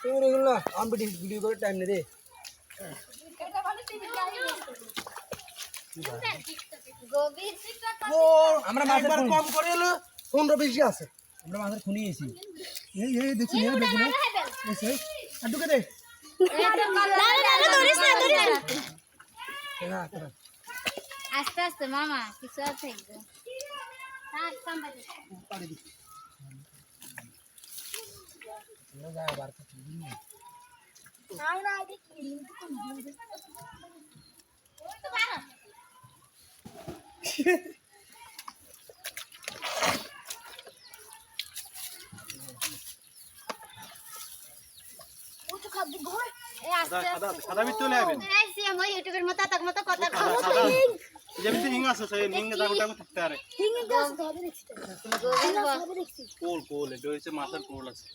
এগুলো আমি ভিডিও করে টাইম নেই রে আমরা একবার কম করে এলো 15 বেশি আছে আমরা মাছের খুনি এসি এই দেখছি এই দেখুন এই আর ঢুকে দে আস্তে আস্তে মামা কিছু আছে থাক সামনে পাড়ি দি যা বার করতে নাও না দেখি ওই তো বারো ও তো খাবি ঘর এ আস্তে আস্তে সাদা বিট চলে আইবেন এই সে মই ইউটিউবের মত তাক মত কথা খাবো যেমন হিং আছে সেই হিং দাগো দাগো থাকতে আরে হিং গাছ ধরে রেখেছি কোল এটা হচ্ছে মাছের কোল আছে